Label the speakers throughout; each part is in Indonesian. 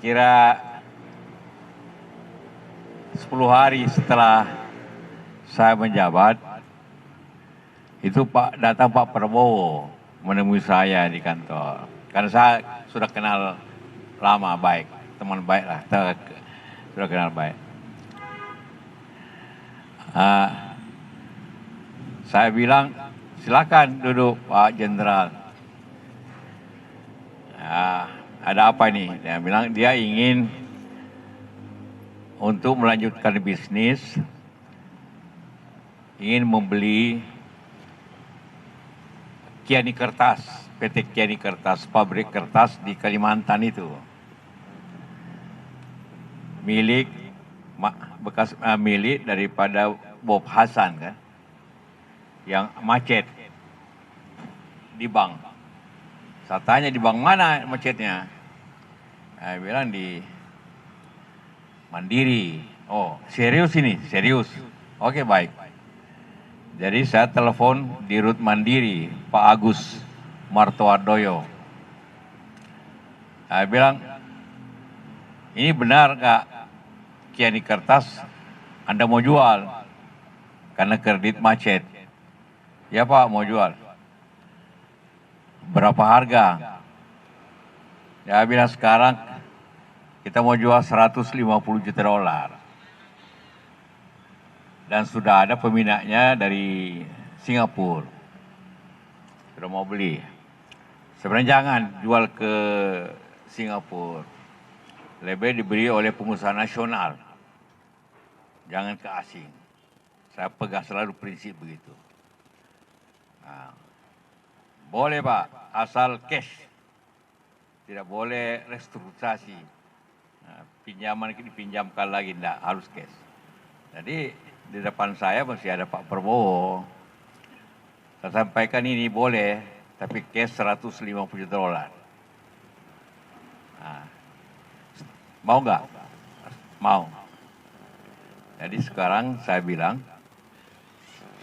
Speaker 1: kira 10 hari setelah saya menjabat, itu datang Pak Prabowo menemui saya di kantor. Karena saya sudah kenal lama baik, teman baik lah, sudah kenal baik. Saya bilang, silakan duduk Pak Jenderal. Ada apa nih? Dia bilang dia ingin untuk melanjutkan bisnis, ingin membeli Kiani Kertas, PT Kiani Kertas, pabrik kertas di Kalimantan itu, milik milik daripada Bob Hasan kan, yang macet di bank. Saya tanya di bank mana macetnya? Saya bilang di Mandiri. Oh, serius ini? Serius. Oke, baik. Jadi saya telepon di Rut Mandiri, Pak Agus Martowardoyo. Saya bilang, ini benar Kak, Kiani Kertas Anda mau jual karena kredit macet? Ya Pak, mau jual. Berapa harga? Ya bilang sekarang kita mau jual 150 juta dolar. Dan sudah ada peminatnya dari Singapura. Sudah mau beli. Sebenarnya jangan jual ke Singapura. Lebih dibeli oleh pengusaha nasional. Jangan ke asing. Saya pegang selalu prinsip begitu. Nah, boleh Pak, asal cash. Tidak boleh restrukturisasi. Nah, pinjaman dipinjamkan lagi, tidak harus cash. Jadi di depan saya masih ada Pak Prabowo. Saya sampaikan ini boleh, tapi cash 150 juta dolar. Nah, mau nggak? Mau. Jadi sekarang saya bilang,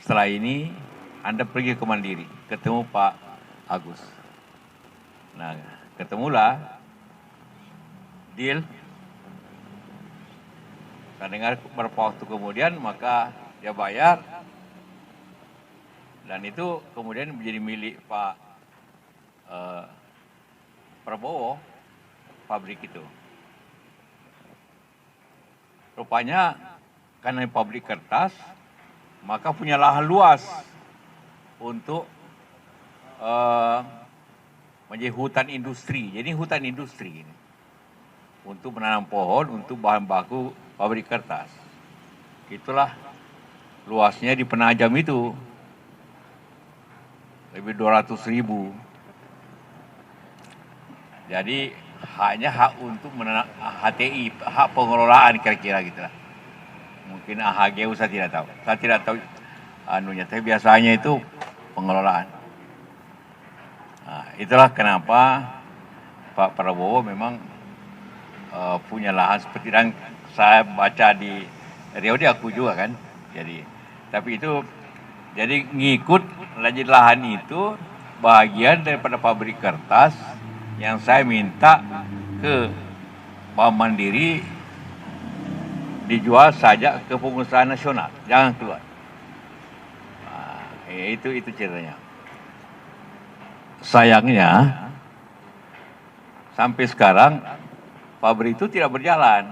Speaker 1: setelah ini Anda pergi ke Mandiri, ketemu Pak Agus. Nah, ketemulah, deal. Saya dengar beberapa waktu kemudian, maka dia bayar. Dan itu kemudian menjadi milik Pak Prabowo, pabrik itu. Rupanya karena pabrik kertas, maka punya lahan luas untuk menjadi hutan industri. Jadi hutan industri ini. Untuk menanam pohon, untuk bahan baku pabrik kertas. Itulah luasnya di Penajam itu. Lebih 200.000. Jadi hanya hak untuk menanam HTI, hak pengelolaan kira-kira gitu lah. Mungkin AHGU saya tidak tahu. Saya tidak tahu anunya, tapi biasanya itu pengelolaan. Nah, itulah kenapa Pak Prabowo memang punya lahan seperti yang saya baca di Riau, dia aku juga kan. Jadi, tapi itu jadi ngikut lanjut lahan itu bagian daripada pabrik kertas yang saya minta ke Bank Mandiri dijual saja ke pengusaha nasional, jangan keluar. Nah, itu ceritanya. Sayangnya sampai sekarang pabrik itu tidak berjalan.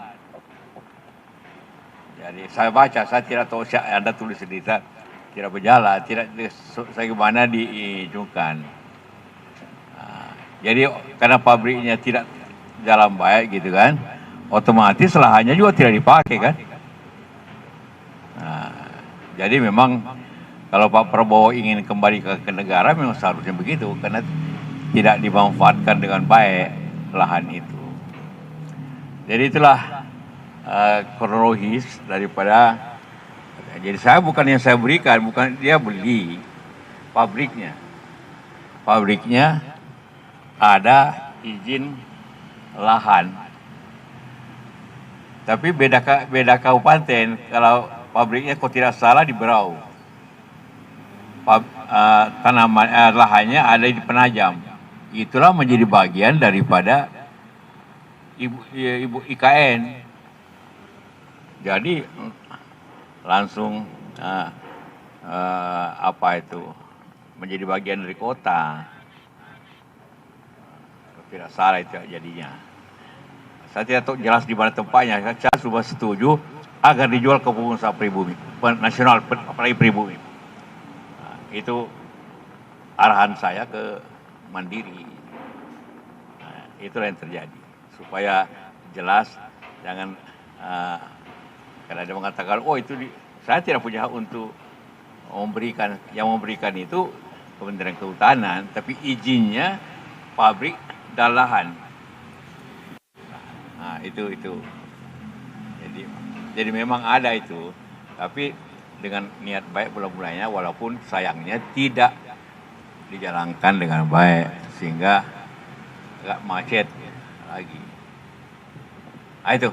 Speaker 1: Jadi saya baca, saya tidak tahu Anda tulis cerita tidak berjalan, tidak bagaimana diizinkan. Nah, jadi karena pabriknya tidak jalan baik gitu kan, otomatis lahannya juga tidak dipakai kan. Nah, jadi memang kalau Pak Prabowo ingin kembali ke negara memang seharusnya begitu, karena tidak dimanfaatkan dengan baik lahan itu. Jadi itulah kronologis daripada. Jadi saya bukan yang saya berikan, bukan dia beli pabriknya. Pabriknya ada izin lahan. Tapi beda kabupaten. Kalau pabriknya kok tidak salah di Berau. Lahannya ada di Penajam. Itulah menjadi bagian daripada ibu IKN. Jadi langsung apa itu menjadi bagian dari kota. Tidak salah itu jadinya. Saya tidak tahu jelas di mana tempatnya. Saya sudah setuju agar dijual ke pengusaha pribumi, nasional, apalagi pribumi. Nah, itu arahan saya ke Mandiri. Nah, itulah yang terjadi. Supaya jelas, jangan karena dia mengatakan, oh itu saya tidak punya hak untuk memberikan. Yang memberikan itu Kementerian Kehutanan, tapi izinnya pabrik dan lahan. Nah, itu. Jadi memang ada itu, tapi dengan niat baik mula-mulanya, walaupun sayangnya tidak dijalankan dengan baik, sehingga agak macet lagi. Nah, itu.